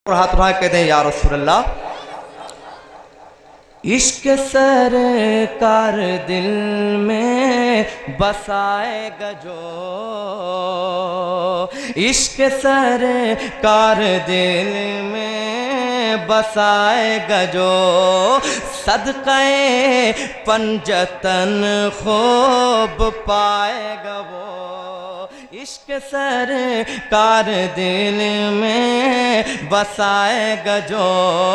اور ہاتھ اٹھا کے کہتے ہیں یا رسول اللہ، عشق سرکار دل میں بسائے گا جو، عشق سرکار دل میں بسائے گا جو، صدقہ پنجتن خوب پائے گا وہ، عشق سرکار دل میں بسائے گا جو،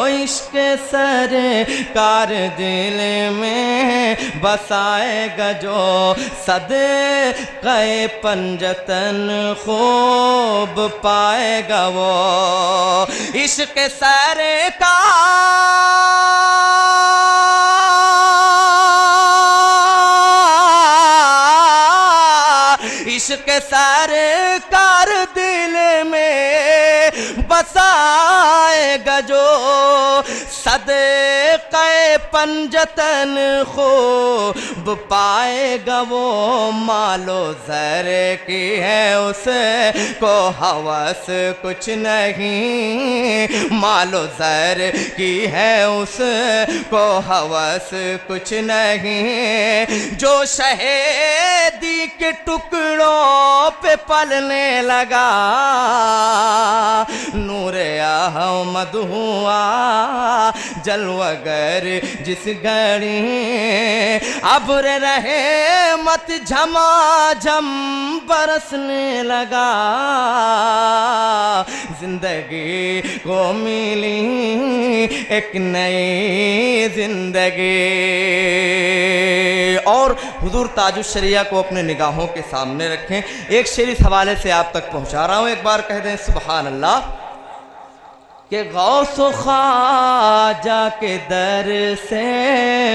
عشق سرکار دل میں بسائے گا جو، صدقہ پنجتن خوب پائے گا وہ، عشق سرکار عشق سرکار دل میں بسائے گا جو، صدقہ پنجتن خوب پائے گا وہ، مال و زر کی ہے اس کو ہوس کچھ نہیں، مال و زر کی ہے اس کو ہوس کچھ نہیں، جو شہیدی کے ٹکڑوں پہ پلنے لگا، نور احمد ہوا جلوہ گر جس گھڑی، ابر رحمت جھما جھم برسنے لگا، زندگی کو ملی ایک نئی زندگی۔ اور حضور تاج الشریعہ کو اپنے نگاہوں کے سامنے رکھیں، ایک شعر اس حوالے سے آپ تک پہنچا رہا ہوں، ایک بار کہہ دیں سبحان اللہ، کہ غوث و خواجہ کے در سے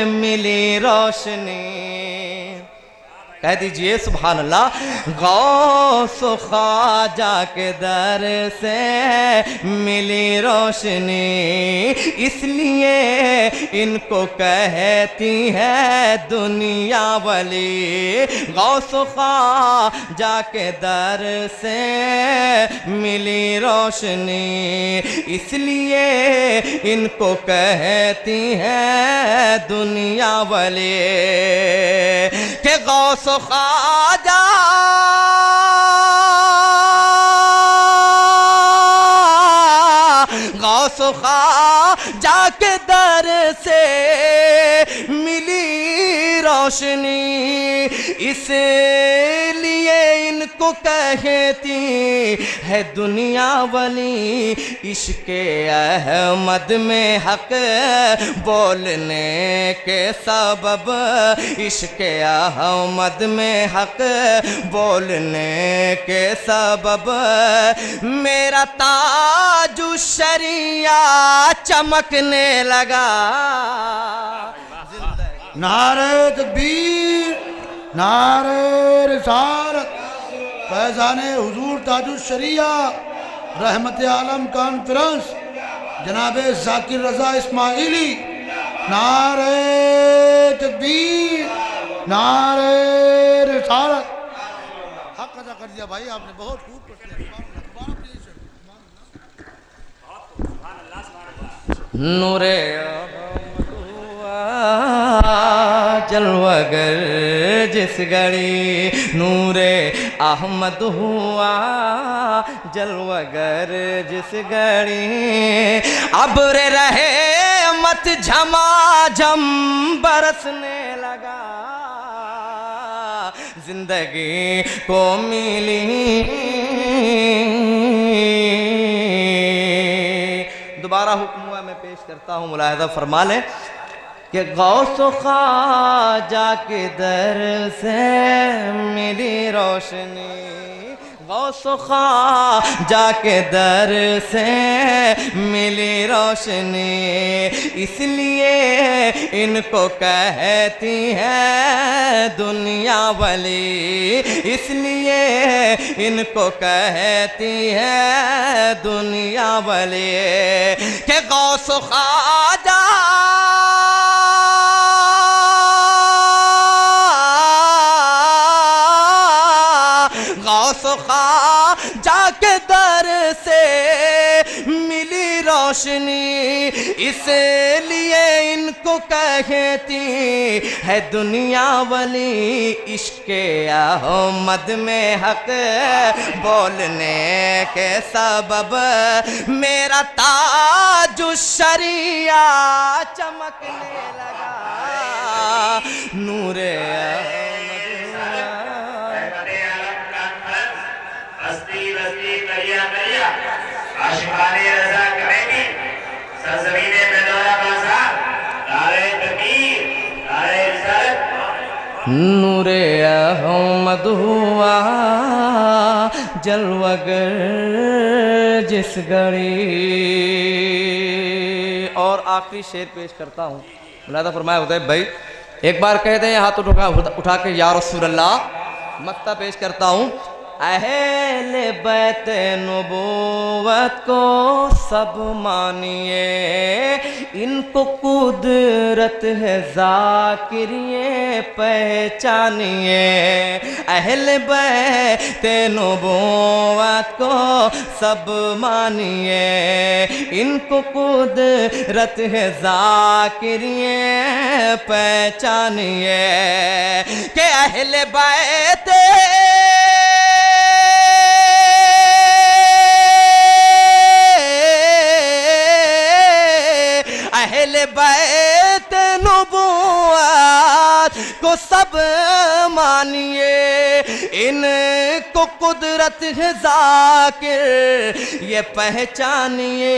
ملی روشنی، کہہ دیجئے سبحان اللہ، غوث و خواجہ کے در سے ملی روشنی، اس لیے ان کو کہتی ہے دنیا ولی، غوث و خواجہ کے در سے ملی روشنی، اس لیے ان کو کہتی ہے دنیا ولی، کہ غوث و خواجہ غوث و خواجہ کے در سے ملی روشنی، اس لیے ان کو کہتی ہے دنیا ولی، عشق احمد میں حق بولنے کے سبب، عشق احمد میں حق بولنے کے سبب، میرا تاج الشریعہ چمکنے لگا، نعرہ تکبیر، نعرہ رسالت، فیضان حضور تاج الشریعہ رحمت عالم کانفرنس جناب ذاکر رضا اسماعیلی، نعرہ تکبیر، نعرہ رسالت۔ حق ادا کر دیا بھائی آپ نے، بہت خوب نور احمد ہوا جلوہ گر جس گھڑی، نور احمد ہوا جلوہ گر جس گھڑی، ابر رحمت جھما جھم برسنے لگا، زندگی کو ملی۔ دوبارہ حکم ہوا میں پیش کرتا ہوں، ملاحظہ فرما لیں کہ غوث و خواجہ کے در سے ملی روشنی، غوث و خواجہ کے در سے ملی روشنی، اس لیے ان کو کہتی ہے دنیا ولی، اس لیے ان کو کہتی ہے دنیا ولی، کہ غوث و خواجہ غوث و خواجہ کے در سے ملی روشنی اس لیے ان کو کہتی ہے دنیا ولی، عشق احمد میں حق بولنے کے سبب میرا تاج الشریعہ چمکنے لگا، نور ہستی بستی کریا کریا عاشقان رضا کریں گی سرزمین بیدارہ بازار، نعرہ تکبیر نعرہ رسالت، نور احمد ہوا جلوہ گر جس گھڑی۔ اور آخری شعر پیش کرتا ہوں، ملاحظہ فرمایا حذیف بھائی ایک بار کہہ دیں ہاتھ اٹھا کے یا رسول اللہ۔ مقطع پیش کرتا ہوں، اہل بیت نبوت کو سب مانیے، ان کو قدرت ہے ذاکر یہ پہچانیے، اہل بیت نبوت کو سب مانیے، ان کو قدرت ہے ذاکر یہ پہچانیے، کہ اہل بیت اہل بیت نبوت کو سب مانیے، ان کو قدرت ہے ذاکر یہ پہچانیے،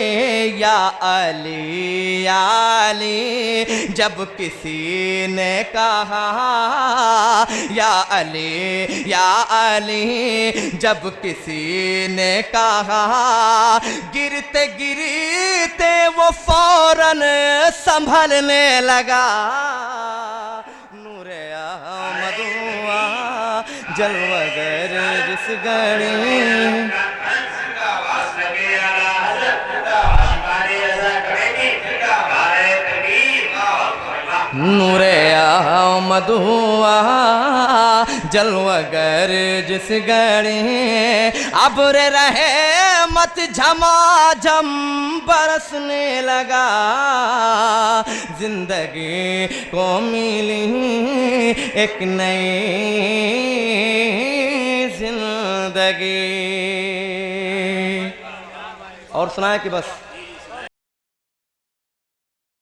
یا علی یا علی جب کسی نے کہا، یا علی یا علی جب کسی نے کہا، گرتے گرتے وہ فوراً سنبھلنے لگا، نور احمد ہوا جلوہ گر جس گھڑی، آواز لگے اعلیٰ حضرت عاشقان رضا کریں گی نعرہ تکبیر، نور احمد ہوا جلوہ گر جس گھڑی، ابر رحمت جھما جھم برسنے لگا، زندگی کو ملی ایک نئی زندگی۔ اور سنائے کہ بس